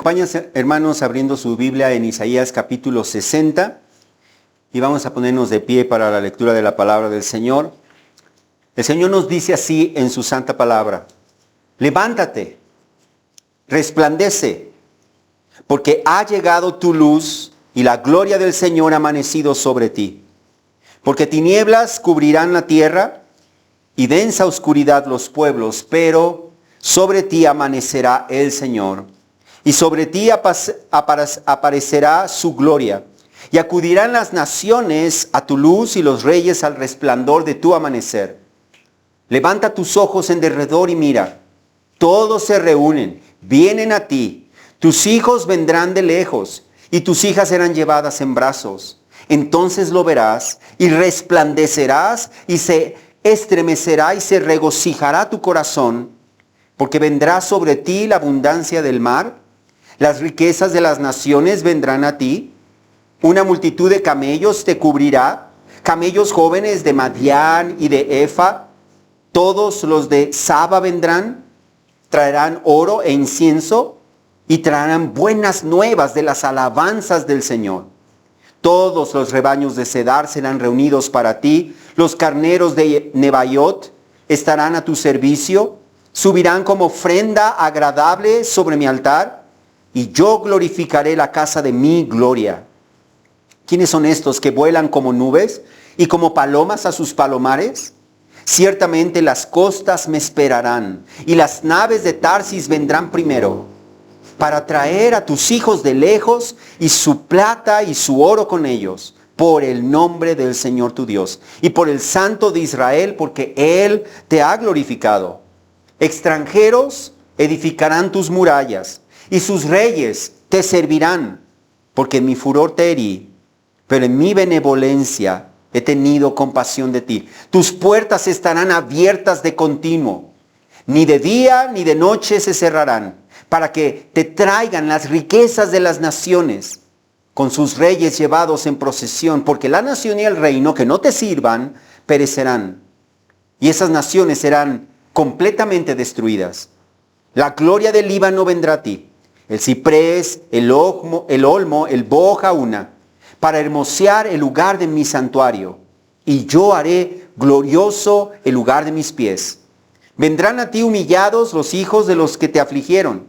acompañan, hermanos, abriendo su Biblia en Isaías capítulo 60 y vamos a ponernos de pie para la lectura de la palabra del Señor. El Señor nos dice así en su santa palabra: levántate, resplandece, porque ha llegado tu luz y la gloria del Señor ha amanecido sobre ti. Porque tinieblas cubrirán la tierra y densa oscuridad los pueblos, pero sobre ti amanecerá el Señor, y sobre ti aparecerá su gloria. Y acudirán las naciones a tu luz y los reyes al resplandor de tu amanecer. Levanta tus ojos en derredor y mira. Todos se reúnen, vienen a ti. Tus hijos vendrán de lejos y tus hijas serán llevadas en brazos. Entonces lo verás y resplandecerás y se estremecerá y se regocijará tu corazón, porque vendrá sobre ti la abundancia del mar, las riquezas de las naciones vendrán a ti, una multitud de camellos te cubrirá, camellos jóvenes de Madián y de Efa, todos los de Saba vendrán, traerán oro e incienso y traerán buenas nuevas de las alabanzas del Señor. Todos los rebaños de Cedar serán reunidos para ti, los carneros de Nebaiot estarán a tu servicio, subirán como ofrenda agradable sobre mi altar, y yo glorificaré la casa de mi gloria. ¿Quiénes son estos que vuelan como nubes y como palomas a sus palomares? Ciertamente las costas me esperarán, y las naves de Tarsis vendrán primero, para traer a tus hijos de lejos, y su plata y su oro con ellos, por el nombre del Señor tu Dios, y por el Santo de Israel, porque Él te ha glorificado. Extranjeros edificarán tus murallas, y sus reyes te servirán, porque en mi furor te herí, pero en mi benevolencia he tenido compasión de ti. Tus puertas estarán abiertas de continuo, ni de día ni de noche se cerrarán, para que te traigan las riquezas de las naciones, con sus reyes llevados en procesión, porque la nación y el reino que no te sirvan perecerán, y esas naciones serán completamente destruidas. La gloria del Líbano vendrá a ti, el ciprés, el olmo, el bojaúna, para hermosear el lugar de mi santuario, y yo haré glorioso el lugar de mis pies. Vendrán a ti humillados los hijos de los que te afligieron.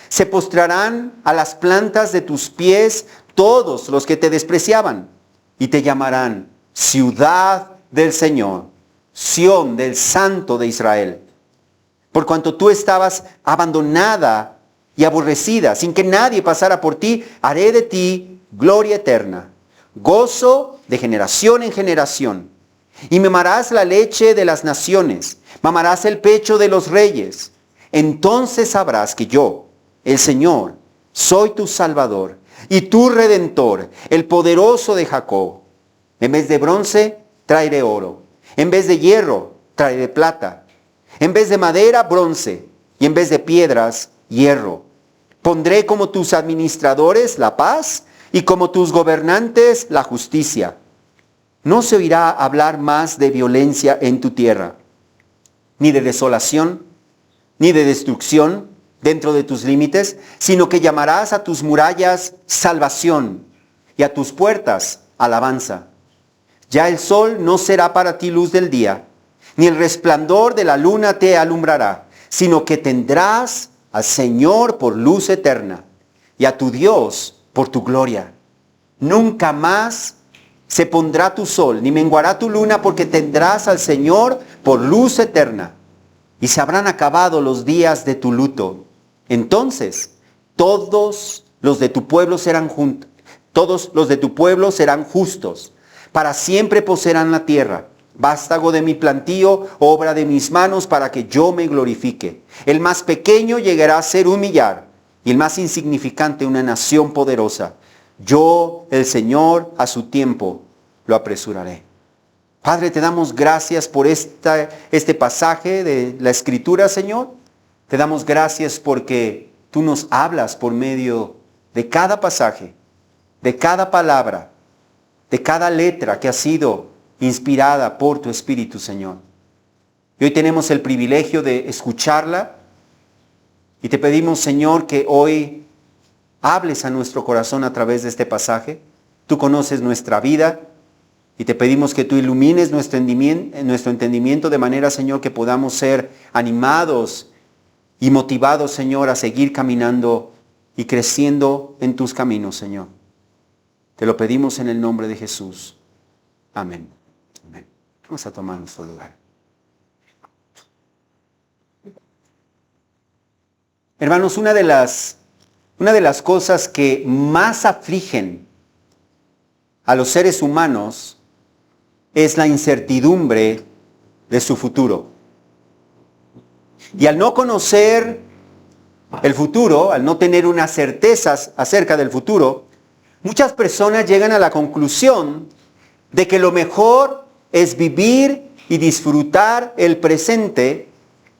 Se postrarán a las plantas de tus pies todos los que te despreciaban, y te llamarán ciudad del Señor, Sión del Santo de Israel. Por cuanto tú estabas abandonada y aborrecida, sin que nadie pasara por ti, haré de ti gloria eterna, gozo de generación en generación. Y mamarás la leche de las naciones, mamarás el pecho de los reyes. Entonces sabrás que yo, el Señor, soy tu Salvador y tu Redentor, el poderoso de Jacob. En vez de bronce, traeré oro. En vez de hierro, traeré plata. En vez de madera, bronce. Y en vez de piedras, hierro. Pondré como tus administradores la paz y como tus gobernantes la justicia. No se oirá hablar más de violencia en tu tierra, ni de desolación, ni de destrucción dentro de tus límites, sino que llamarás a tus murallas salvación y a tus puertas alabanza. Ya el sol no será para ti luz del día, ni el resplandor de la luna te alumbrará, sino que tendrás al Señor por luz eterna y a tu Dios por tu gloria. Nunca más se pondrá tu sol, ni menguará tu luna, porque tendrás al Señor por luz eterna, y se habrán acabado los días de tu luto. Entonces todos los de tu pueblo serán justos, para siempre poseerán la tierra, vástago de mi plantío, obra de mis manos, para que yo me glorifique. El más pequeño llegará a ser humillar, y el más insignificante una nación poderosa. Yo, el Señor, a su tiempo lo apresuraré. Padre, te damos gracias por este pasaje de la Escritura, Señor. Te damos gracias porque tú nos hablas por medio de cada pasaje, de cada palabra, de cada letra que ha sido inspirada por tu Espíritu, Señor. Y hoy tenemos el privilegio de escucharla y te pedimos, Señor, que hoy hables a nuestro corazón a través de este pasaje. Tú conoces nuestra vida y te pedimos que tú ilumines nuestro entendimiento de manera, Señor, que podamos ser animados y motivados, Señor, a seguir caminando y creciendo en tus caminos, Señor. Te lo pedimos en el nombre de Jesús. Amén. Amén. Vamos a tomar nuestro lugar. Hermanos, una de las cosas que más afligen a los seres humanos es la incertidumbre de su futuro. Y al no conocer el futuro, al no tener unas certezas acerca del futuro, muchas personas llegan a la conclusión de que lo mejor es vivir y disfrutar el presente,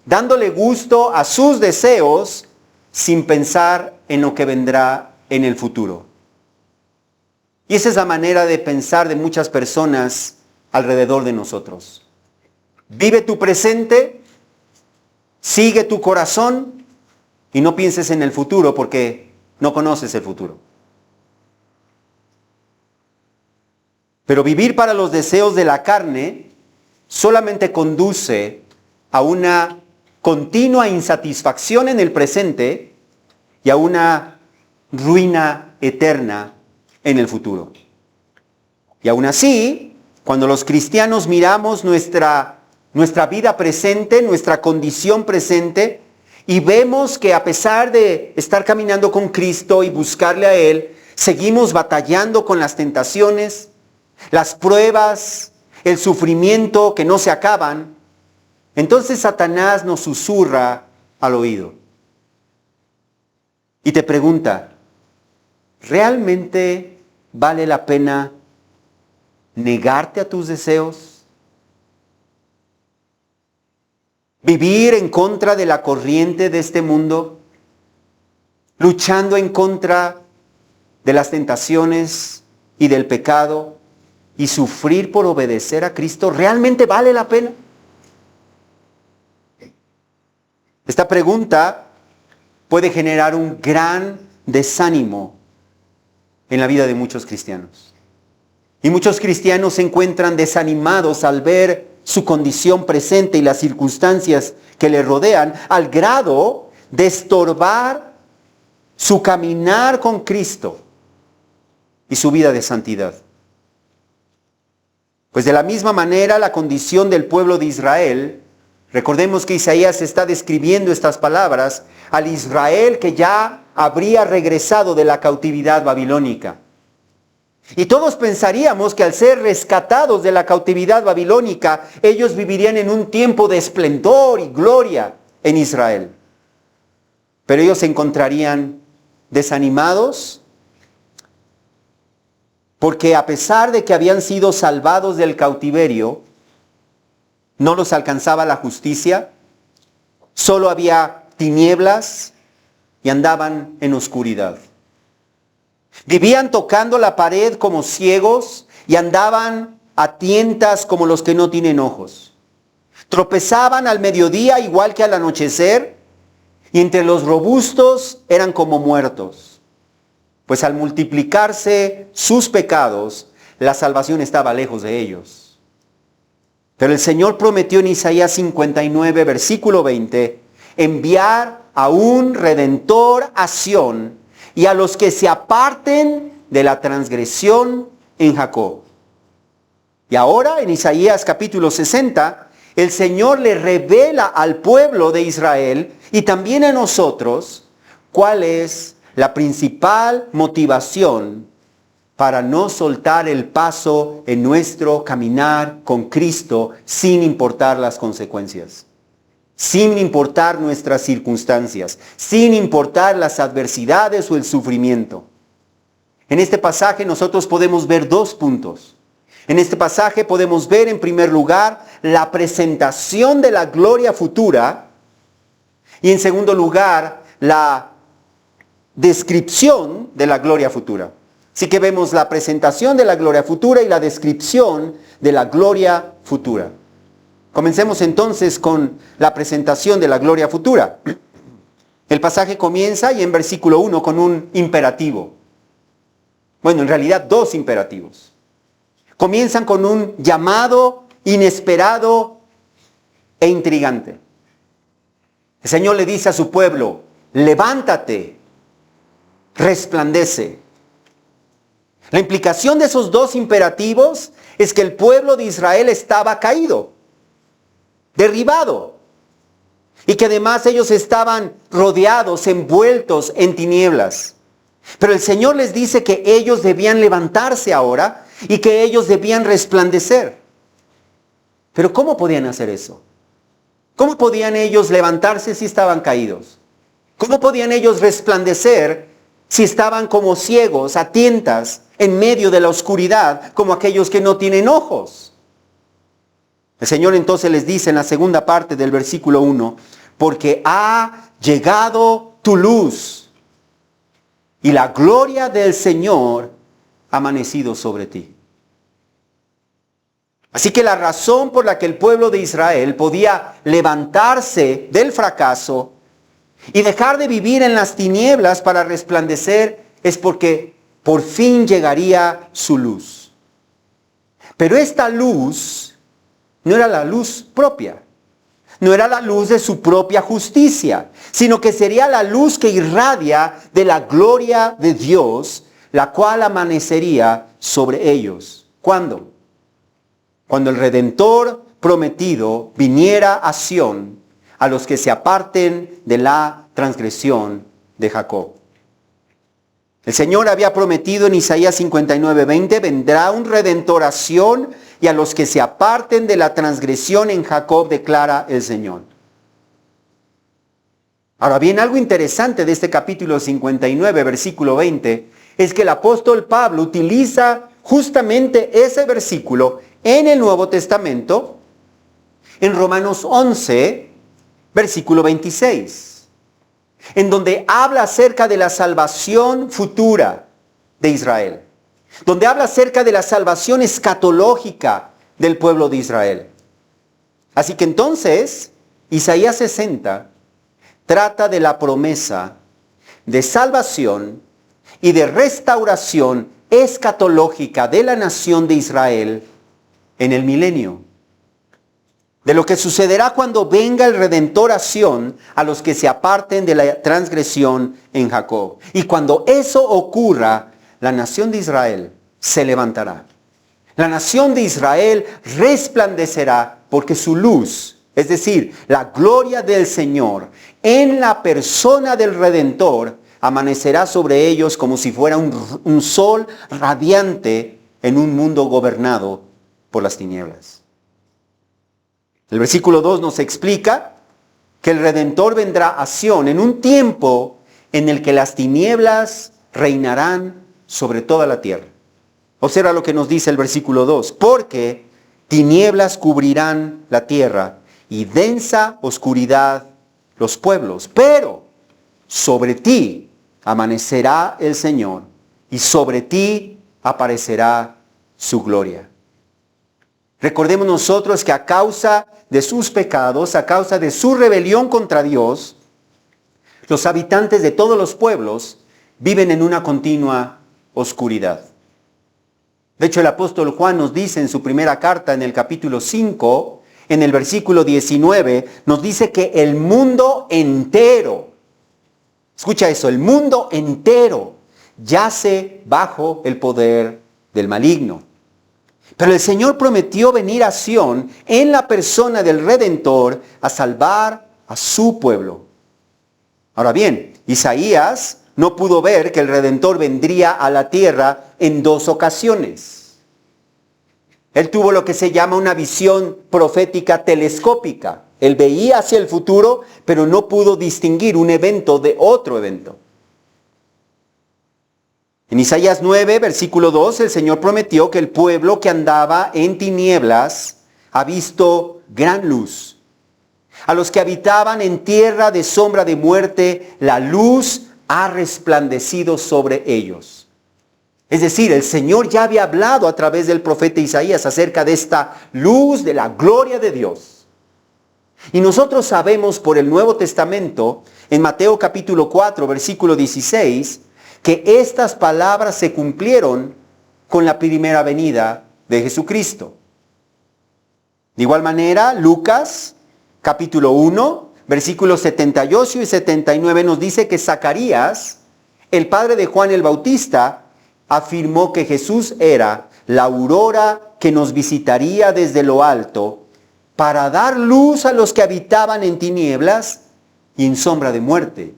dándole gusto a sus deseos sin pensar en lo que vendrá en el futuro. Y esa es la manera de pensar de muchas personas alrededor de nosotros. Vive tu presente, sigue tu corazón y no pienses en el futuro porque no conoces el futuro. Pero vivir para los deseos de la carne solamente conduce a una continua insatisfacción en el presente y a una ruina eterna en el futuro. Y aún así, cuando los cristianos miramos nuestra vida presente, nuestra condición presente, y vemos que a pesar de estar caminando con Cristo y buscarle a Él, seguimos batallando con las tentaciones, las pruebas, el sufrimiento que no se acaban, entonces Satanás nos susurra al oído y te pregunta, ¿realmente vale la pena negarte a tus deseos? ¿Vivir en contra de la corriente de este mundo? ¿Luchando en contra de las tentaciones y del pecado y sufrir por obedecer a Cristo? ¿Realmente vale la pena? Esta pregunta puede generar un gran desánimo en la vida de muchos cristianos. Y muchos cristianos se encuentran desanimados al ver su condición presente y las circunstancias que le rodean, al grado de estorbar su caminar con Cristo y su vida de santidad. Pues de la misma manera la condición del pueblo de Israel, recordemos que Isaías está describiendo estas palabras al Israel que ya habría regresado de la cautividad babilónica. Y todos pensaríamos que al ser rescatados de la cautividad babilónica, ellos vivirían en un tiempo de esplendor y gloria en Israel. Pero ellos se encontrarían desanimados porque a pesar de que habían sido salvados del cautiverio, no los alcanzaba la justicia, solo había tinieblas y andaban en oscuridad. Vivían tocando la pared como ciegos y andaban a tientas como los que no tienen ojos. Tropezaban al mediodía igual que al anochecer y entre los robustos eran como muertos. Pues al multiplicarse sus pecados, la salvación estaba lejos de ellos. Pero el Señor prometió en Isaías 59, versículo 20, enviar a un Redentor a Sión y a los que se aparten de la transgresión en Jacob. Y ahora en Isaías capítulo 60, el Señor le revela al pueblo de Israel y también a nosotros cuál es la principal motivación para no soltar el paso en nuestro caminar con Cristo sin importar las consecuencias, sin importar nuestras circunstancias, sin importar las adversidades o el sufrimiento. En este pasaje nosotros podemos ver dos puntos. En este pasaje podemos ver en primer lugar la presentación de la gloria futura y en segundo lugar la descripción de la gloria futura. Así que vemos la presentación de la gloria futura y la descripción de la gloria futura. Comencemos entonces con la presentación de la gloria futura. El pasaje comienza y en versículo 1 con un imperativo. Bueno, en realidad dos imperativos. Comienzan con un llamado inesperado e intrigante. El Señor le dice a su pueblo, levántate, resplandece. La implicación de esos dos imperativos es que el pueblo de Israel estaba caído, derribado, y que además ellos estaban rodeados, envueltos en tinieblas. Pero el Señor les dice que ellos debían levantarse ahora y que ellos debían resplandecer. Pero ¿cómo podían hacer eso? ¿Cómo podían ellos levantarse si estaban caídos? ¿Cómo podían ellos resplandecer si estaban como ciegos, a tientas, en medio de la oscuridad, como aquellos que no tienen ojos? El Señor entonces les dice en la segunda parte del versículo 1, porque ha llegado tu luz y la gloria del Señor ha amanecido sobre ti. Así que la razón por la que el pueblo de Israel podía levantarse del fracaso y dejar de vivir en las tinieblas para resplandecer es porque por fin llegaría su luz. Pero esta luz no era la luz propia, no era la luz de su propia justicia, sino que sería la luz que irradia de la gloria de Dios, la cual amanecería sobre ellos. ¿Cuándo? Cuando el Redentor prometido viniera a Sión, a los que se aparten de la transgresión de Jacob. El Señor había prometido en Isaías 59:20, vendrá un Redentor a Sión y a los que se aparten de la transgresión en Jacob, declara el Señor. Ahora bien, algo interesante de este capítulo 59, versículo 20, es que el apóstol Pablo utiliza justamente ese versículo en el Nuevo Testamento, en Romanos 11, versículo 26, en donde habla acerca de la salvación futura de Israel, donde habla acerca de la salvación escatológica del pueblo de Israel. Así que entonces, Isaías 60 trata de la promesa de salvación y de restauración escatológica de la nación de Israel en el milenio. De lo que sucederá cuando venga el Redentor a Sión, a los que se aparten de la transgresión en Jacob. Y cuando eso ocurra, la nación de Israel se levantará. La nación de Israel resplandecerá porque su luz, es decir, la gloria del Señor, en la persona del Redentor, amanecerá sobre ellos como si fuera un sol radiante en un mundo gobernado por las tinieblas. El versículo 2 nos explica que el Redentor vendrá a Sión en un tiempo en el que las tinieblas reinarán sobre toda la tierra. Observa lo que nos dice el versículo 2. Porque tinieblas cubrirán la tierra y densa oscuridad los pueblos. Pero sobre ti amanecerá el Señor y sobre ti aparecerá su gloria. Recordemos nosotros que a causa de sus pecados, a causa de su rebelión contra Dios, los habitantes de todos los pueblos viven en una continua oscuridad. De hecho, el apóstol Juan nos dice en su primera carta, en el capítulo 5, en el versículo 19, nos dice que el mundo entero, escucha eso, el mundo entero yace bajo el poder del maligno. Pero el Señor prometió venir a Sión en la persona del Redentor a salvar a su pueblo. Ahora bien, Isaías no pudo ver que el Redentor vendría a la tierra en dos ocasiones. Él tuvo lo que se llama una visión profética telescópica. Él veía hacia el futuro, pero no pudo distinguir un evento de otro evento. En Isaías 9, versículo 2, el Señor prometió que el pueblo que andaba en tinieblas ha visto gran luz. A los que habitaban en tierra de sombra de muerte, la luz ha resplandecido sobre ellos. Es decir, el Señor ya había hablado a través del profeta Isaías acerca de esta luz de la gloria de Dios. Y nosotros sabemos por el Nuevo Testamento, en Mateo capítulo 4, versículo 16, que estas palabras se cumplieron con la primera venida de Jesucristo. De igual manera, Lucas capítulo 1, versículos 78 y 79 nos dice que Zacarías, el padre de Juan el Bautista, afirmó que Jesús era la aurora que nos visitaría desde lo alto para dar luz a los que habitaban en tinieblas y en sombra de muerte.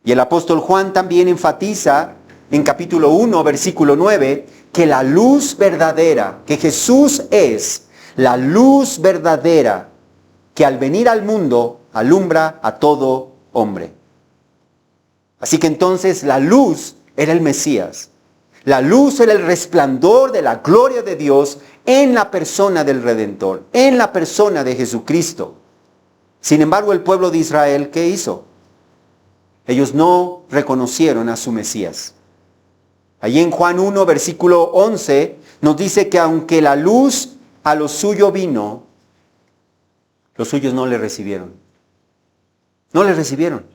Y el apóstol Juan también enfatiza en capítulo 1, versículo 9, que la luz verdadera, que Jesús es la luz verdadera que al venir al mundo alumbra a todo hombre. Así que entonces la luz era el Mesías. La luz era el resplandor de la gloria de Dios en la persona del Redentor, en la persona de Jesucristo. Sin embargo, el pueblo de Israel, ¿qué hizo? Ellos no reconocieron a su Mesías. Allí en Juan 1, versículo 11, nos dice que aunque la luz a lo suyo vino, los suyos no le recibieron. No le recibieron.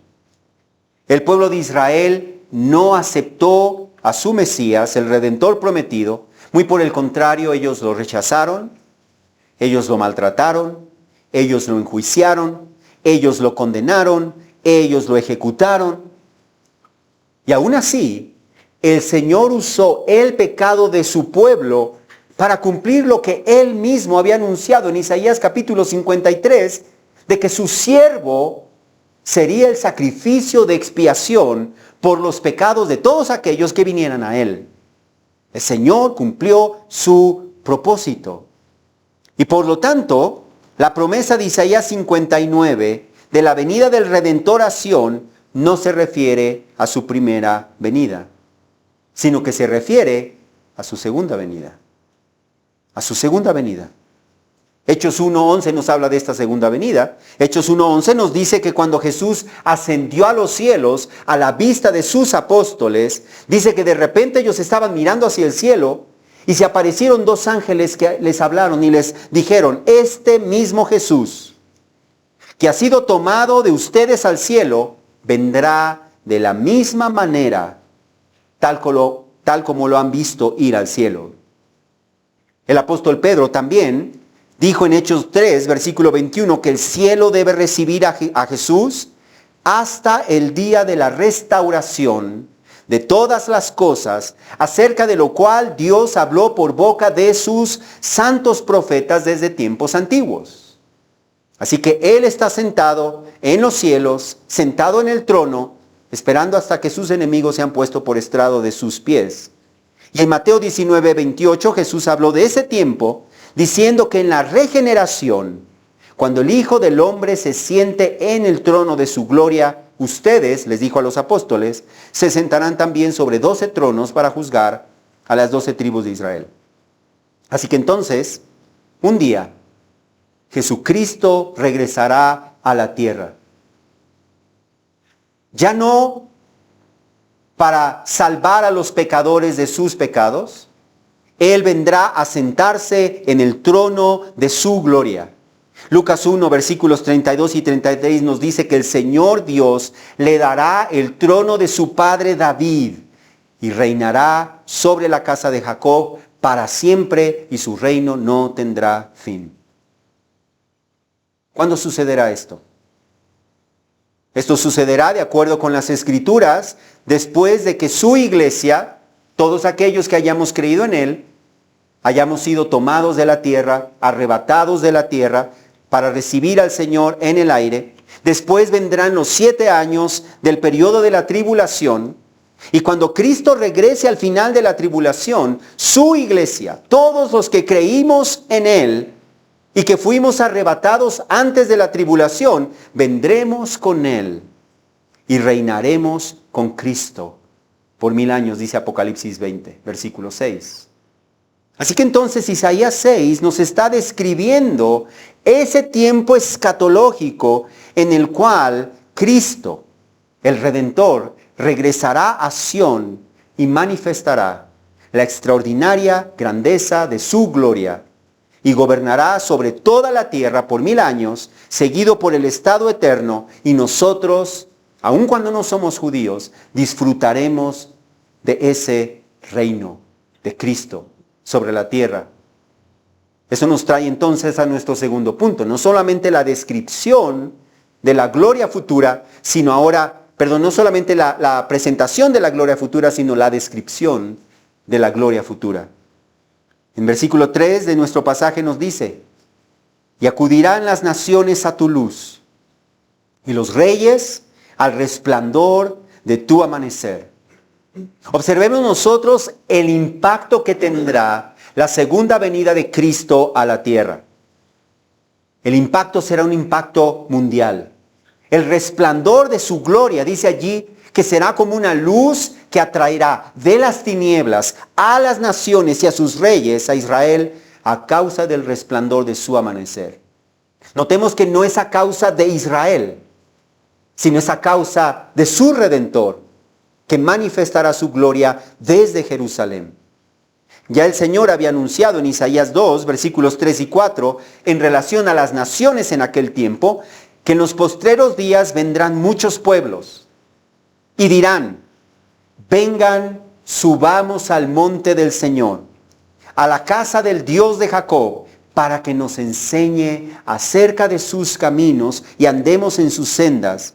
El pueblo de Israel no aceptó a su Mesías, el Redentor prometido. Muy por el contrario, ellos lo rechazaron, ellos lo maltrataron, ellos lo enjuiciaron, ellos lo condenaron, ellos lo ejecutaron. Y aún así, el Señor usó el pecado de su pueblo para cumplir lo que Él mismo había anunciado en Isaías capítulo 53, de que su siervo sería el sacrificio de expiación por los pecados de todos aquellos que vinieran a Él. El Señor cumplió su propósito. Y por lo tanto, la promesa de Isaías 59 de la venida del Redentor a Sión no se refiere a su primera venida, sino que se refiere a su segunda venida. A su segunda venida. Hechos 1:11 nos habla de esta segunda venida. Hechos 1:11 nos dice que cuando Jesús ascendió a los cielos a la vista de sus apóstoles, dice que de repente ellos estaban mirando hacia el cielo y se aparecieron dos ángeles que les hablaron y les dijeron: este mismo Jesús, que ha sido tomado de ustedes al cielo, vendrá de la misma manera, tal como lo han visto ir al cielo. El apóstol Pedro también dijo en Hechos 3, versículo 21, que el cielo debe recibir a Jesús hasta el día de la restauración de todas las cosas, acerca de lo cual Dios habló por boca de sus santos profetas desde tiempos antiguos. Así que Él está sentado en los cielos, sentado en el trono, esperando hasta que sus enemigos sean puestos por estrado de sus pies. Y en Mateo 19, 28 Jesús habló de ese tiempo, diciendo que en la regeneración, cuando el Hijo del Hombre se siente en el trono de su gloria, ustedes, les dijo a los apóstoles, se sentarán también sobre 12 tronos para juzgar a las 12 tribus de Israel. Así que entonces, un día, Jesucristo regresará a la tierra. Ya no para salvar a los pecadores de sus pecados. Él vendrá a sentarse en el trono de su gloria. Lucas 1, versículos 32 y 33 nos dice que el Señor Dios le dará el trono de su padre David y reinará sobre la casa de Jacob para siempre y su reino no tendrá fin. ¿Cuándo sucederá esto? Esto sucederá de acuerdo con las Escrituras después de que su iglesia, todos aquellos que hayamos creído en Él, hayamos sido tomados de la tierra, arrebatados de la tierra, para recibir al Señor en el aire. Después vendrán los 7 años del periodo de la tribulación. Y cuando Cristo regrese al final de la tribulación, su iglesia, todos los que creímos en Él y que fuimos arrebatados antes de la tribulación, vendremos con Él y reinaremos con Cristo por 1000 años, dice Apocalipsis 20, versículo 6. Así que entonces Isaías 6 nos está describiendo ese tiempo escatológico en el cual Cristo, el Redentor, regresará a Sión y manifestará la extraordinaria grandeza de su gloria y gobernará sobre toda la tierra por 1000 años, seguido por el estado eterno, y nosotros, aun cuando no somos judíos, disfrutaremos de ese reino de Cristo sobre la tierra. Eso nos trae entonces a nuestro segundo punto, no solamente la descripción de la gloria futura, sino ahora, no solamente la presentación de la gloria futura, sino la descripción de la gloria futura. En versículo 3 de nuestro pasaje nos dice, y acudirán las naciones a tu luz, y los reyes al resplandor de tu amanecer. Observemos nosotros el impacto que tendrá la segunda venida de Cristo a la tierra. El impacto será un impacto mundial. El resplandor de su gloria, dice allí, que será como una luz que atraerá de las tinieblas a las naciones y a sus reyes, a Israel, a causa del resplandor de su amanecer. Notemos que no es a causa de Israel, sino es a causa de su Redentor, que manifestará su gloria desde Jerusalén. Ya el Señor había anunciado en Isaías 2, versículos 3 y 4, en relación a las naciones en aquel tiempo, que en los postreros días vendrán muchos pueblos y dirán, vengan, subamos al monte del Señor, a la casa del Dios de Jacob, para que nos enseñe acerca de sus caminos y andemos en sus sendas,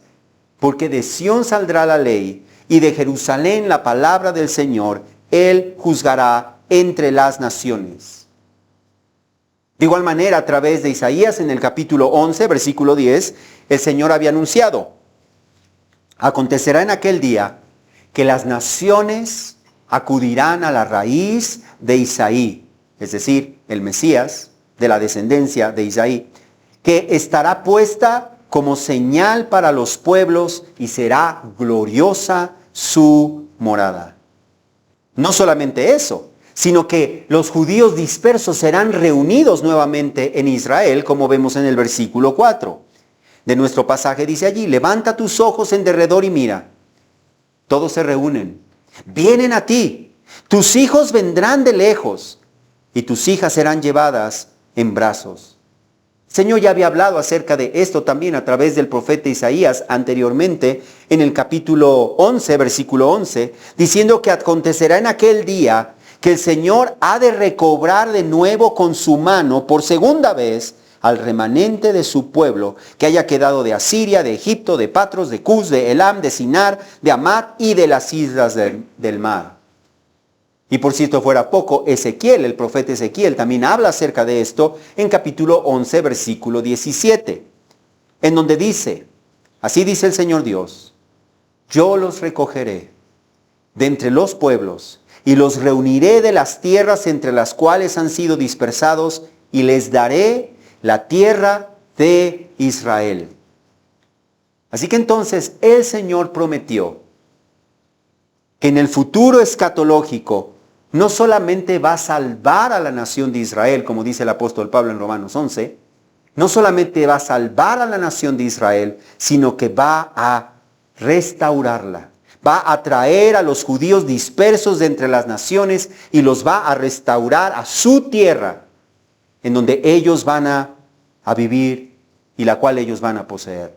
porque de Sión saldrá la ley y de Jerusalén la palabra del Señor. Él juzgará entre las naciones. De igual manera, a través de Isaías, en el capítulo 11, versículo 10, el Señor había anunciado, acontecerá en aquel día que las naciones acudirán a la raíz de Isaí, es decir, el Mesías, de la descendencia de Isaí, que estará puesta como señal para los pueblos y será gloriosa su morada. No solamente eso, sino que los judíos dispersos serán reunidos nuevamente en Israel, como vemos en el versículo 4 de nuestro pasaje. Dice allí, levanta tus ojos en derredor y mira. Todos se reúnen, vienen a ti, tus hijos vendrán de lejos y tus hijas serán llevadas en brazos. El Señor ya había hablado acerca de esto también a través del profeta Isaías anteriormente en el capítulo 11, versículo 11, diciendo que acontecerá en aquel día que el Señor ha de recobrar de nuevo con su mano por segunda vez al remanente de su pueblo que haya quedado de Asiria, de Egipto, de Patros, de Cus, de Elam, de Sinar, de Amat y de las islas del mar. Y por si esto fuera poco, Ezequiel, el profeta Ezequiel, también habla acerca de esto en capítulo 11, versículo 17, en donde dice, así dice el Señor Dios, yo los recogeré de entre los pueblos y los reuniré de las tierras entre las cuales han sido dispersados y les daré la tierra de Israel. Así que entonces el Señor prometió que en el futuro escatológico no solamente va a salvar a la nación de Israel, como dice el apóstol Pablo en Romanos 11, no solamente va a salvar a la nación de Israel, sino que va a restaurarla. Va a traer a los judíos dispersos de entre las naciones y los va a restaurar a su tierra, en donde ellos van a vivir y la cual ellos van a poseer.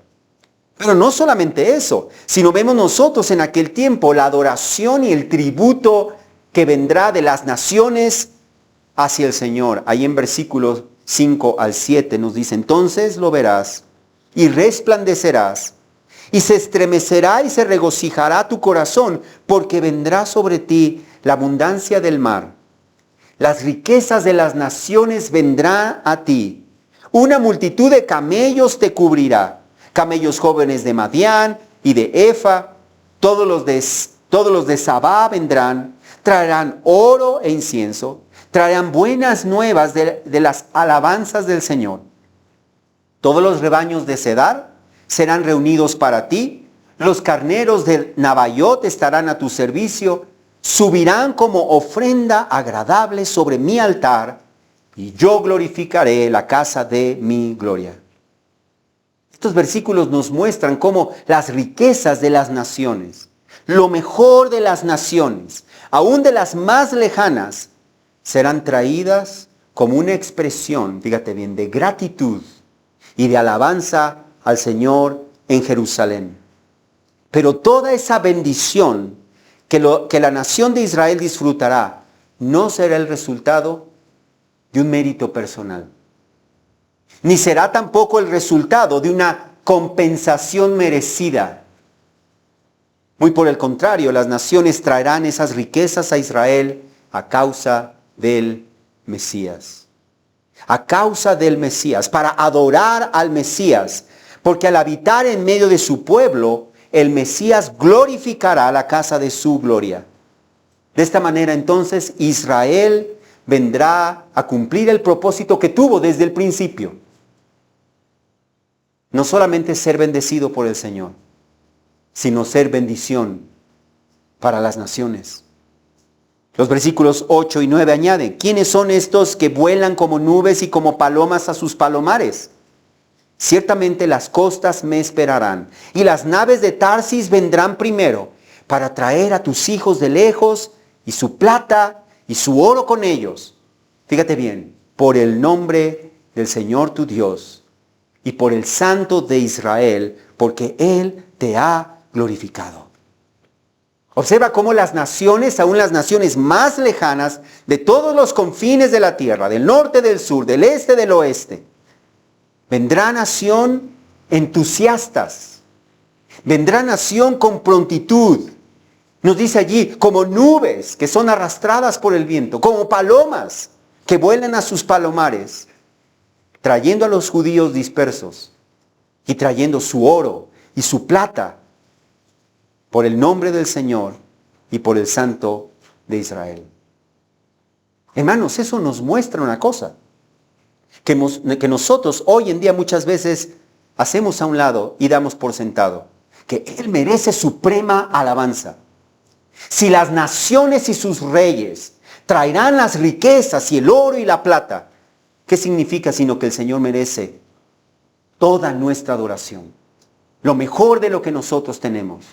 Pero no solamente eso, sino vemos nosotros en aquel tiempo la adoración y el tributo que vendrá de las naciones hacia el Señor. Ahí en versículos 5 al 7 nos dice, entonces lo verás y resplandecerás y se estremecerá y se regocijará tu corazón, porque vendrá sobre ti la abundancia del mar. Las riquezas de las naciones vendrán a ti. Una multitud de camellos te cubrirá. Camellos jóvenes de Madián y de Efa, todos los de Sabá vendrán, traerán oro e incienso, traerán buenas nuevas de las alabanzas del Señor. Todos los rebaños de Cedar serán reunidos para ti, los carneros de Nabaiot estarán a tu servicio, subirán como ofrenda agradable sobre mi altar, y yo glorificaré la casa de mi gloria. Estos versículos nos muestran cómo las riquezas de las naciones, lo mejor de las naciones, aún de las más lejanas, serán traídas como una expresión, fíjate bien, de gratitud y de alabanza al Señor en Jerusalén. Pero toda esa bendición que la nación de Israel disfrutará no será el resultado de un mérito personal, ni será tampoco el resultado de una compensación merecida. Muy por el contrario, las naciones traerán esas riquezas a Israel a causa del Mesías. A causa del Mesías, para adorar al Mesías, porque al habitar en medio de su pueblo, el Mesías glorificará la casa de su gloria. De esta manera entonces Israel vendrá a cumplir el propósito que tuvo desde el principio. No solamente ser bendecido por el Señor, sino ser bendición para las naciones. Los versículos 8 y 9 añaden: ¿quiénes son estos que vuelan como nubes y como palomas a sus palomares? Ciertamente las costas me esperarán, y las naves de Tarsis vendrán primero, para traer a tus hijos de lejos, y su plata y su oro con ellos. Fíjate bien, por el nombre del Señor tu Dios, y por el Santo de Israel, porque Él te ha glorificado. Observa cómo las naciones, aún las naciones más lejanas, de todos los confines de la tierra, del norte, del sur, del este, del oeste, vendrá nación entusiastas, vendrá nación con prontitud. Nos dice allí, como nubes que son arrastradas por el viento, como palomas que vuelan a sus palomares, trayendo a los judíos dispersos y trayendo su oro y su plata por el nombre del Señor y por el Santo de Israel. Hermanos, eso nos muestra una cosa, que nosotros hoy en día muchas veces hacemos a un lado y damos por sentado, que Él merece suprema alabanza. Si las naciones y sus reyes traerán las riquezas y el oro y la plata, ¿qué significa sino que el Señor merece toda nuestra adoración? Lo mejor de lo que nosotros tenemos.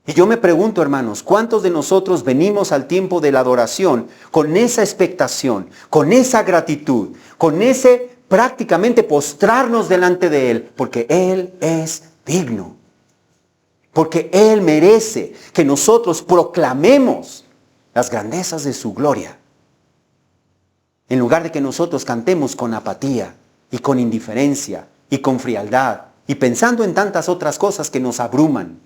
Y yo me pregunto, hermanos, ¿cuántos de nosotros venimos al tiempo de la adoración con esa expectación, con esa gratitud, con ese prácticamente postrarnos delante de Él? Porque Él es digno. Porque Él merece que nosotros proclamemos las grandezas de su gloria. En lugar de que nosotros cantemos con apatía y con indiferencia y con frialdad y pensando en tantas otras cosas que nos abruman.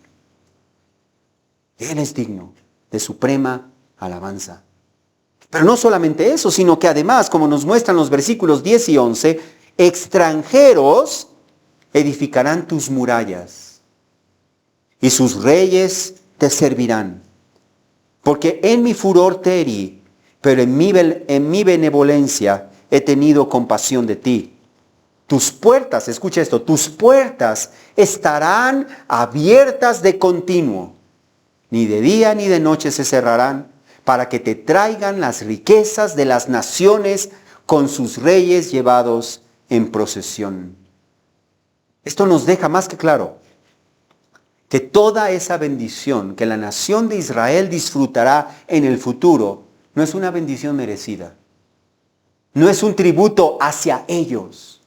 Él es digno de suprema alabanza. Pero no solamente eso, sino que además, como nos muestran los versículos 10 y 11, extranjeros edificarán tus murallas y sus reyes te servirán. Porque en mi furor te herí, pero en mi benevolencia he tenido compasión de ti. Tus puertas, escucha esto, tus puertas estarán abiertas de continuo. Ni de día ni de noche se cerrarán, para que te traigan las riquezas de las naciones con sus reyes llevados en procesión. Esto nos deja más que claro que toda esa bendición que la nación de Israel disfrutará en el futuro no es una bendición merecida. No es un tributo hacia ellos,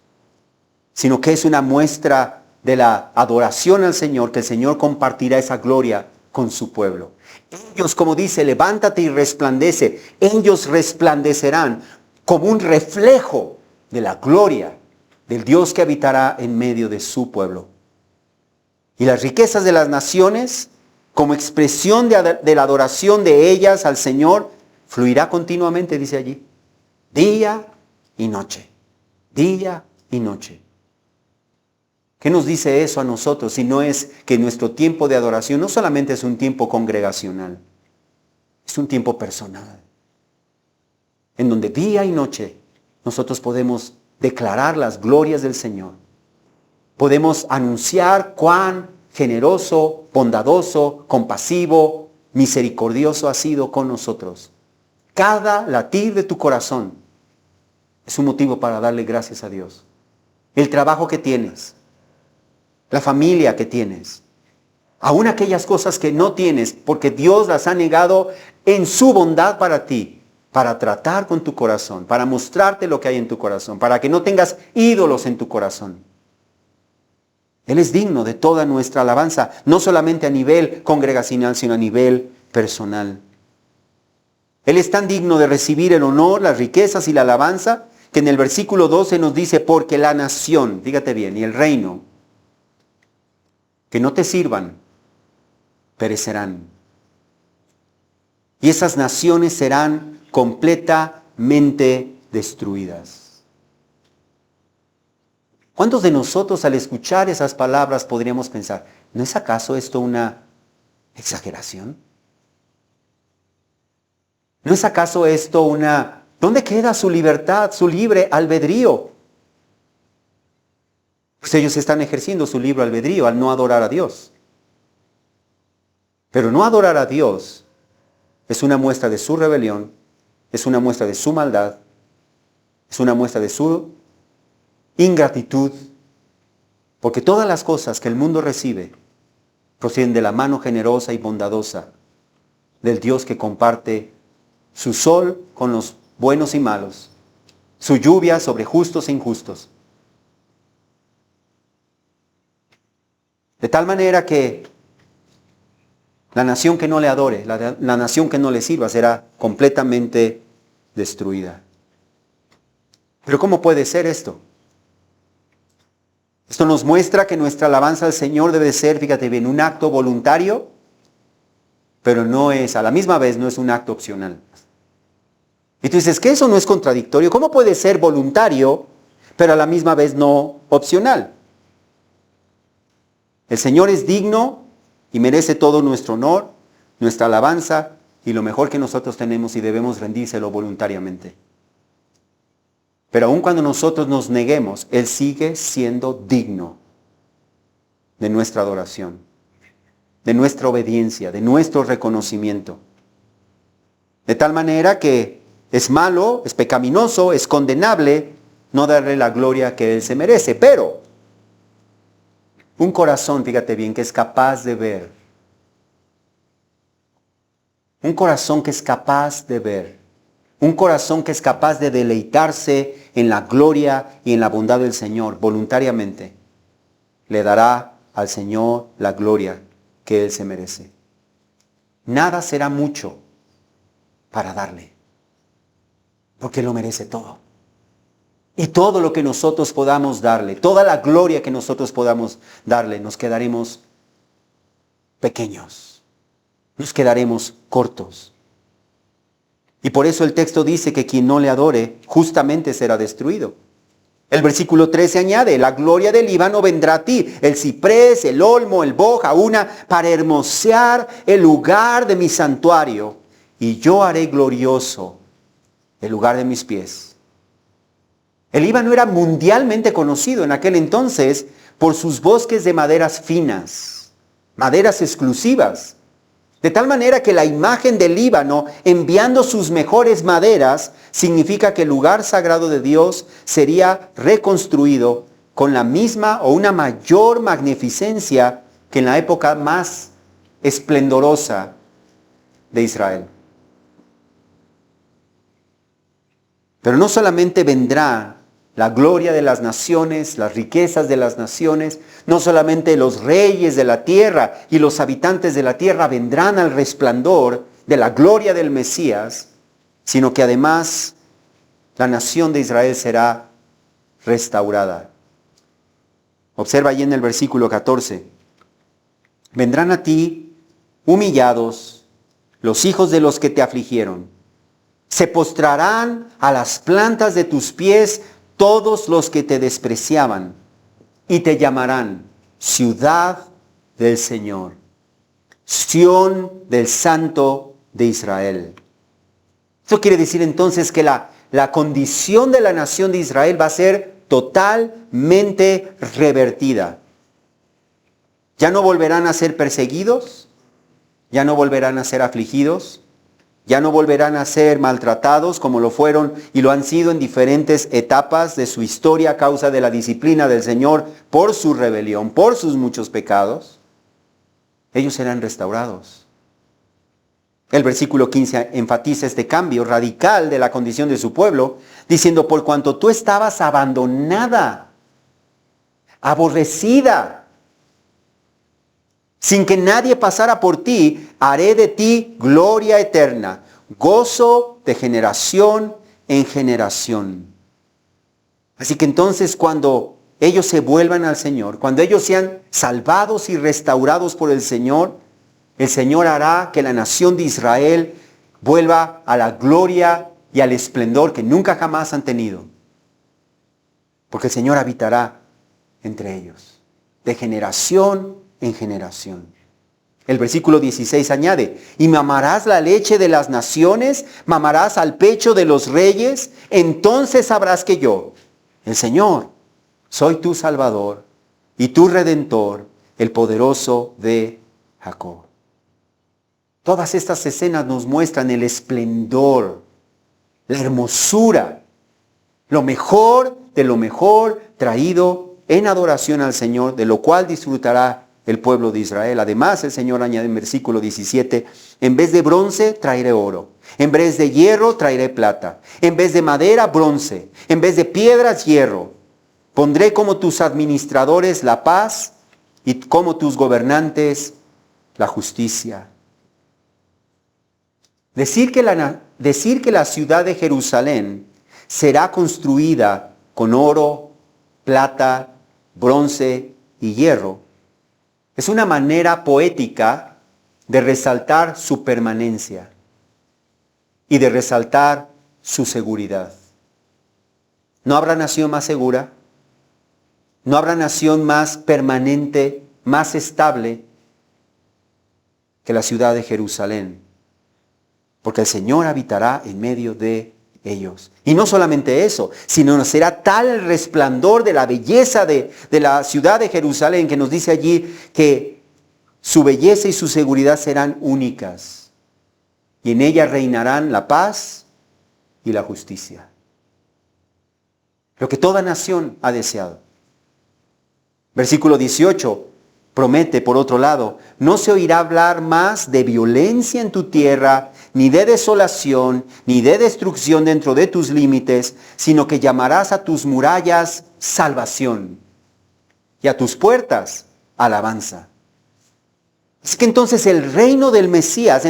sino que es una muestra de la adoración al Señor, que el Señor compartirá esa gloria con su pueblo. Ellos, como dice, levántate y resplandece. Ellos resplandecerán como un reflejo de la gloria del Dios que habitará en medio de su pueblo. Y las riquezas de las naciones, como expresión de la adoración de ellas al Señor, fluirá continuamente, dice allí, día y noche, día y noche. ¿Qué nos dice eso a nosotros si no es que nuestro tiempo de adoración no solamente es un tiempo congregacional, es un tiempo personal, en donde día y noche nosotros podemos declarar las glorias del Señor? Podemos anunciar cuán generoso, bondadoso, compasivo, misericordioso ha sido con nosotros. Cada latir de tu corazón es un motivo para darle gracias a Dios. El trabajo que tienes, la familia que tienes, aún aquellas cosas que no tienes porque Dios las ha negado en su bondad para ti. para tratar con tu corazón, para mostrarte lo que hay en tu corazón, para que no tengas ídolos en tu corazón. Él es digno de toda nuestra alabanza, no solamente a nivel congregacional, sino a nivel personal. Él es tan digno de recibir el honor, las riquezas y la alabanza, que en el versículo 12 nos dice, porque la nación, fíjate bien, y el reino, que no te sirvan, perecerán. Y esas naciones serán completamente destruidas. ¿Cuántos de nosotros al escuchar esas palabras podríamos pensar, ¿no es acaso esto una exageración? ¿No es acaso esto una... ¿Dónde queda su libertad, su libre albedrío? Pues ellos están ejerciendo su libre albedrío al no adorar a Dios. Pero no adorar a Dios es una muestra de su rebelión, es una muestra de su maldad, es una muestra de su ingratitud, porque todas las cosas que el mundo recibe proceden de la mano generosa y bondadosa del Dios que comparte su sol con los buenos y malos, su lluvia sobre justos e injustos. De tal manera que la nación que no le adore, la nación que no le sirva, será completamente destruida. Pero ¿cómo puede ser esto? Esto nos muestra que nuestra alabanza al Señor debe ser, fíjate bien, un acto voluntario, pero no es, a la misma vez, no es un acto opcional. Y tú dices que eso no es contradictorio. ¿Cómo puede ser voluntario, pero a la misma vez no opcional? El Señor es digno y merece todo nuestro honor, nuestra alabanza y lo mejor que nosotros tenemos y debemos rendírselo voluntariamente. Pero aun cuando nosotros nos neguemos, Él sigue siendo digno de nuestra adoración, de nuestra obediencia, de nuestro reconocimiento. De tal manera que es malo, es pecaminoso, es condenable no darle la gloria que Él se merece. Pero un corazón, fíjate bien, que es capaz de ver. Un corazón que es capaz de ver. Un corazón que es capaz de deleitarse en la gloria y en la bondad del Señor voluntariamente, le dará al Señor la gloria que Él se merece. Nada será mucho para darle, porque Él lo merece todo. Y todo lo que nosotros podamos darle, toda la gloria que nosotros podamos darle, nos quedaremos pequeños, nos quedaremos cortos. Y por eso el texto dice que quien no le adore, justamente será destruido. El versículo 13 añade, la gloria del Líbano vendrá a ti, el ciprés, el olmo, el boj, una para hermosear el lugar de mi santuario, y yo haré glorioso el lugar de mis pies. El Líbano era mundialmente conocido en aquel entonces por sus bosques de maderas finas, maderas exclusivas. De tal manera que la imagen del Líbano, enviando sus mejores maderas, significa que el lugar sagrado de Dios sería reconstruido con la misma o una mayor magnificencia que en la época más esplendorosa de Israel. Pero no solamente vendrá la gloria de las naciones, las riquezas de las naciones, no solamente los reyes de la tierra y los habitantes de la tierra vendrán al resplandor de la gloria del Mesías, sino que además la nación de Israel será restaurada. Observa allí en el versículo 14. Vendrán a ti humillados los hijos de los que te afligieron. Se postrarán a las plantas de tus pies todos los que te despreciaban y te llamarán ciudad del Señor, Sión del Santo de Israel. Esto quiere decir entonces que la condición de la nación de Israel va a ser totalmente revertida. Ya no volverán a ser perseguidos, ya no volverán a ser afligidos, ya no volverán a ser maltratados como lo fueron y lo han sido en diferentes etapas de su historia a causa de la disciplina del Señor por su rebelión, por sus muchos pecados. Ellos serán restaurados. El versículo 15 enfatiza este cambio radical de la condición de su pueblo, diciendo, por cuanto tú estabas abandonada, aborrecida, sin que nadie pasara por ti, haré de ti gloria eterna, gozo de generación en generación. Así que entonces cuando ellos se vuelvan al Señor, cuando ellos sean salvados y restaurados por el Señor hará que la nación de Israel vuelva a la gloria y al esplendor que nunca jamás han tenido. Porque el Señor habitará entre ellos, de generación en generación. El versículo 16 añade, y mamarás la leche de las naciones, mamarás al pecho de los reyes, entonces sabrás que yo, el Señor, soy tu Salvador y tu Redentor, el poderoso de Jacob. Todas estas escenas nos muestran el esplendor, la hermosura, lo mejor de lo mejor traído en adoración al Señor, de lo cual disfrutará el pueblo de Israel. Además, el Señor añade en versículo 17, en vez de bronce traeré oro, en vez de hierro traeré plata, en vez de madera bronce, en vez de piedras hierro. Pondré como tus administradores la paz y como tus gobernantes la justicia. Decir que la ciudad de Jerusalén será construida con oro, plata, bronce y hierro es una manera poética de resaltar su permanencia y de resaltar su seguridad. ¿No habrá nación más segura? ¿No habrá nación más permanente, más estable que la ciudad de Jerusalén? Porque el Señor habitará en medio de ellos. Y no solamente eso, sino será tal el resplandor de la belleza de la ciudad de Jerusalén, que nos dice allí que su belleza y su seguridad serán únicas. Y en ella reinarán la paz y la justicia. Lo que toda nación ha deseado. Versículo 18 promete, por otro lado, no se oirá hablar más de violencia en tu tierra, ni de desolación, ni de destrucción dentro de tus límites, sino que llamarás a tus murallas salvación y a tus puertas alabanza. Es que entonces en el reino del Mesías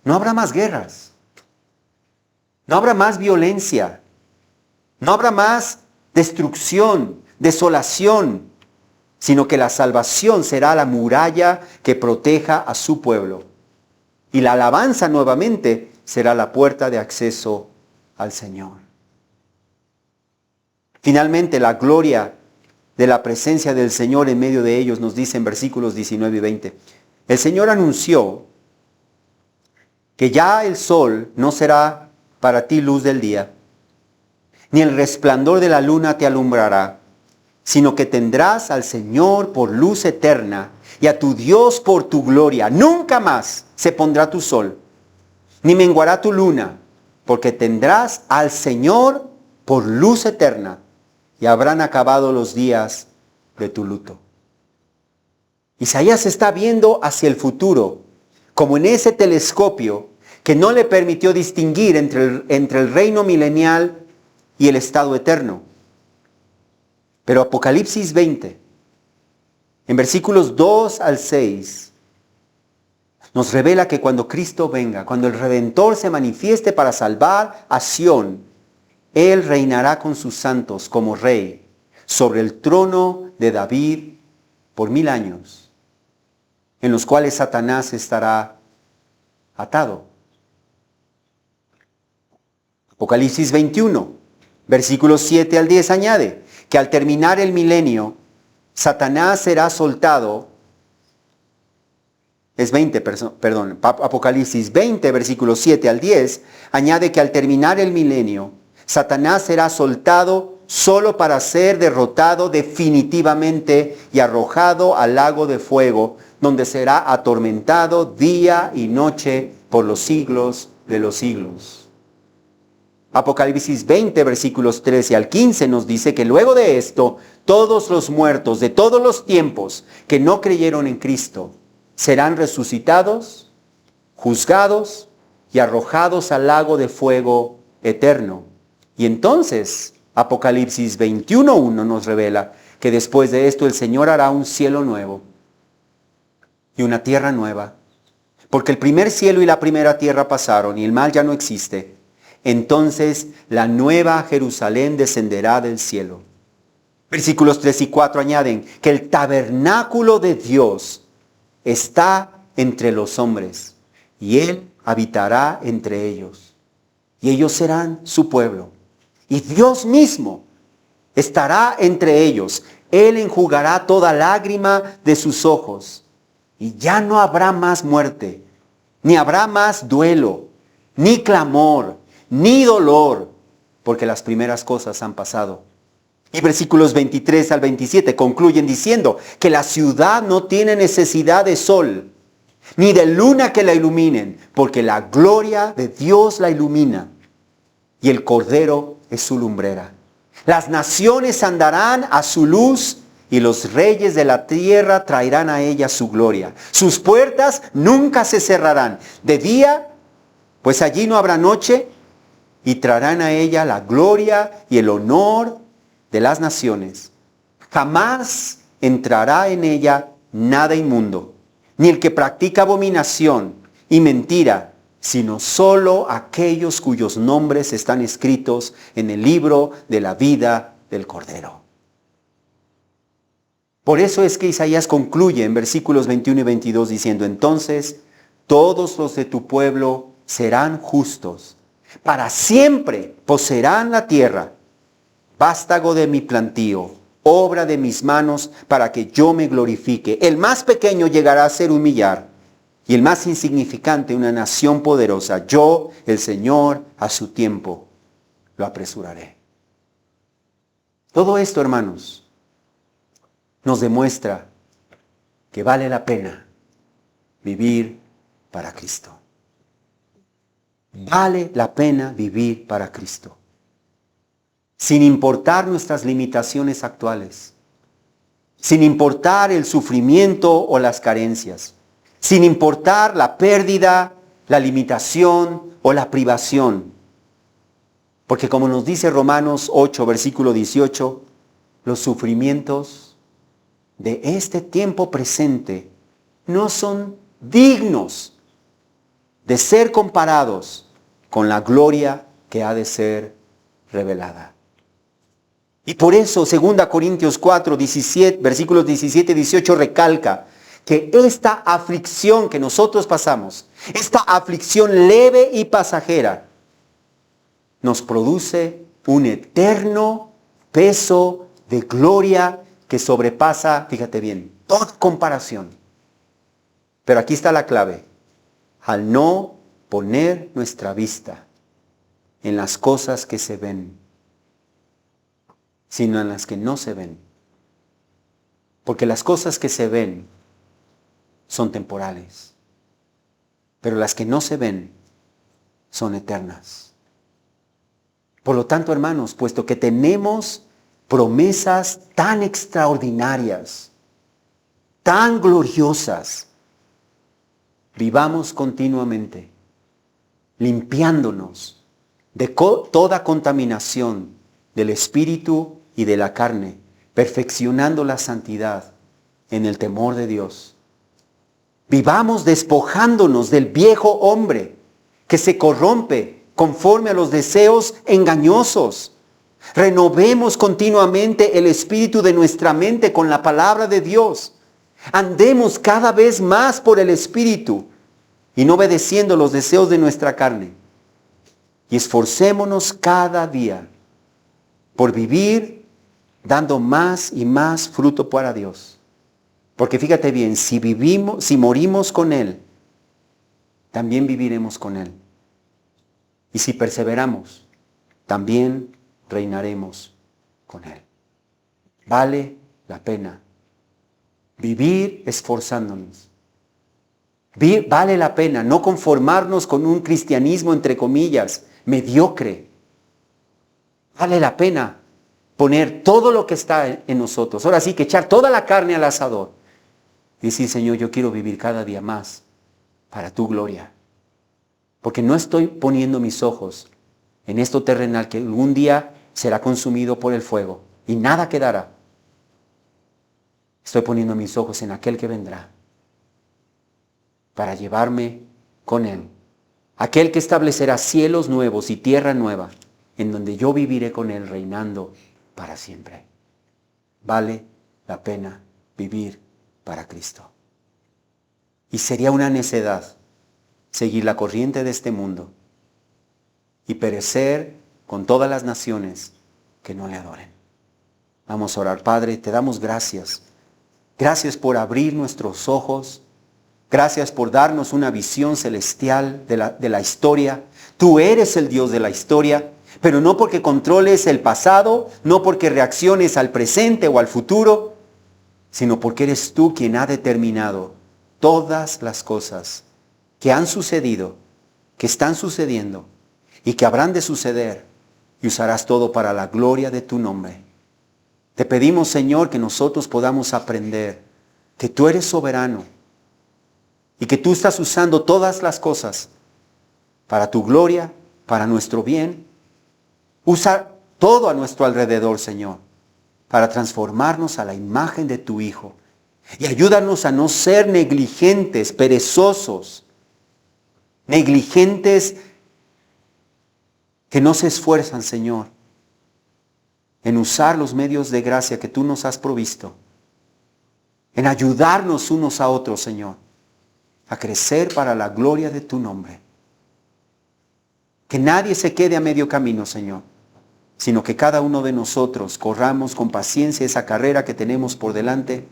no habrá más guerras, no habrá más violencia, no habrá más destrucción, desolación, sino que la salvación será la muralla que proteja a su pueblo. Y la alabanza nuevamente será la puerta de acceso al Señor. Finalmente, la gloria de la presencia del Señor en medio de ellos nos dice en versículos 19 y 20. El Señor anunció que ya el sol no será para ti luz del día, ni el resplandor de la luna te alumbrará, sino que tendrás al Señor por luz eterna y a tu Dios por tu gloria. Nunca más se pondrá tu sol, ni menguará tu luna, porque tendrás al Señor por luz eterna y habrán acabado los días de tu luto. Isaías está viendo hacia el futuro, como en ese telescopio que no le permitió distinguir entre el reino milenial y el estado eterno. Pero Apocalipsis 20, en versículos 2 al 6, nos revela que cuando Cristo venga, cuando el Redentor se manifieste para salvar a Sión, Él reinará con sus santos como Rey sobre el trono de David por 1000 años, en los cuales Satanás estará atado. Apocalipsis 21, versículos 7 al 10 añade que al terminar el milenio, Satanás será soltado. Es 20, perdón, Apocalipsis 20, versículos 7 al 10, añade que al terminar el milenio, Satanás será soltado solo para ser derrotado definitivamente y arrojado al lago de fuego, donde será atormentado día y noche por los siglos de los siglos. Apocalipsis 20, versículos 13 al 15 nos dice que luego de esto, todos los muertos de todos los tiempos que no creyeron en Cristo serán resucitados juzgados y arrojados al lago de fuego eterno. Y entonces, Apocalipsis 21:1 nos revela que después de esto el Señor hará un cielo nuevo y una tierra nueva. Porque el primer cielo y la primera tierra pasaron y el mal ya no existe. Entonces la nueva Jerusalén descenderá del cielo. Versículos 3 y 4 añaden que el tabernáculo de Dios está entre los hombres y Él habitará entre ellos. Y ellos serán su pueblo. Y Dios mismo estará entre ellos. Él enjugará toda lágrima de sus ojos. Y ya no habrá más muerte, ni habrá más duelo, ni clamor, ni dolor, porque las primeras cosas han pasado. Y versículos 23 al 27 concluyen diciendo que la ciudad no tiene necesidad de sol, ni de luna que la iluminen, porque la gloria de Dios la ilumina, y el Cordero es su lumbrera. Las naciones andarán a su luz, y los reyes de la tierra traerán a ella su gloria. Sus puertas nunca se cerrarán. De día, pues allí no habrá noche, y traerán a ella la gloria y el honor de las naciones. Jamás entrará en ella nada inmundo, ni el que practica abominación y mentira, sino solo aquellos cuyos nombres están escritos en el libro de la vida del Cordero. Por eso es que Isaías concluye en versículos 21 y 22 diciendo: entonces todos los de tu pueblo serán justos, para siempre poseerán la tierra, vástago de mi plantío, obra de mis manos, para que yo me glorifique. El más pequeño llegará a ser humillar, y el más insignificante una nación poderosa. Yo, el Señor, a su tiempo lo apresuraré. Todo esto, hermanos, nos demuestra que vale la pena vivir para Cristo. Vale la pena vivir para Cristo. Sin importar nuestras limitaciones actuales, sin importar el sufrimiento o las carencias, sin importar la pérdida, la limitación o la privación. Porque como nos dice Romanos 8, versículo 18, los sufrimientos de este tiempo presente no son dignos de ser comparados con la gloria que ha de ser revelada. Y por eso 2 Corintios 4, 17, versículos 17 y 18 recalca que esta aflicción que nosotros pasamos, esta aflicción leve y pasajera, nos produce un eterno peso de gloria que sobrepasa, fíjate bien, toda comparación. Pero aquí está la clave: al no poner nuestra vista en las cosas que se ven, sino en las que no se ven. Porque las cosas que se ven son temporales, pero las que no se ven son eternas. Por lo tanto, hermanos, puesto que tenemos promesas tan extraordinarias, tan gloriosas, vivamos continuamente limpiándonos de toda contaminación del espíritu y de la carne, perfeccionando la santidad en el temor de Dios. Vivamos despojándonos del viejo hombre que se corrompe conforme a los deseos engañosos. Renovemos continuamente el espíritu de nuestra mente con la palabra de Dios. Andemos cada vez más por el espíritu y no obedeciendo los deseos de nuestra carne. Y esforcémonos cada día por vivir dando más y más fruto para Dios. Porque fíjate bien, si morimos con Él, también viviremos con Él. Y si perseveramos, también reinaremos con Él. Vale la pena vivir esforzándonos. Vale la pena no conformarnos con un cristianismo, entre comillas, mediocre. Vale la pena poner todo lo que está en nosotros. Ahora sí que echar toda la carne al asador. Y decir: Señor, yo quiero vivir cada día más para tu gloria. Porque no estoy poniendo mis ojos en esto terrenal que algún día será consumido por el fuego y nada quedará. Estoy poniendo mis ojos en aquel que vendrá para llevarme con Él. Aquel que establecerá cielos nuevos y tierra nueva, en donde yo viviré con Él reinando para siempre. Vale la pena vivir para Cristo. Y sería una necedad seguir la corriente de este mundo y perecer con todas las naciones que no le adoren. Vamos a orar. Padre, te damos gracias. Gracias por abrir nuestros ojos. Gracias por darnos una visión celestial de la historia. Tú eres el Dios de la historia, pero no porque controles el pasado, no porque reacciones al presente o al futuro, sino porque eres tú quien ha determinado todas las cosas que han sucedido, que están sucediendo y que habrán de suceder, y usarás todo para la gloria de tu nombre. Te pedimos, Señor, que nosotros podamos aprender que tú eres soberano y que tú estás usando todas las cosas para tu gloria, para nuestro bien. Usa todo a nuestro alrededor, Señor, para transformarnos a la imagen de tu Hijo. Y ayúdanos a no ser negligentes, perezosos, negligentes que no se esfuerzan, Señor, en usar los medios de gracia que tú nos has provisto, en ayudarnos unos a otros, Señor, a crecer para la gloria de tu nombre. Que nadie se quede a medio camino, Señor, sino que cada uno de nosotros corramos con paciencia esa carrera que tenemos por delante,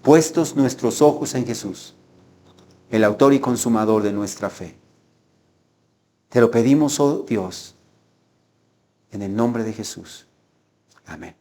puestos nuestros ojos en Jesús, el autor y consumador de nuestra fe. Te lo pedimos, oh Dios, en el nombre de Jesús. Amén.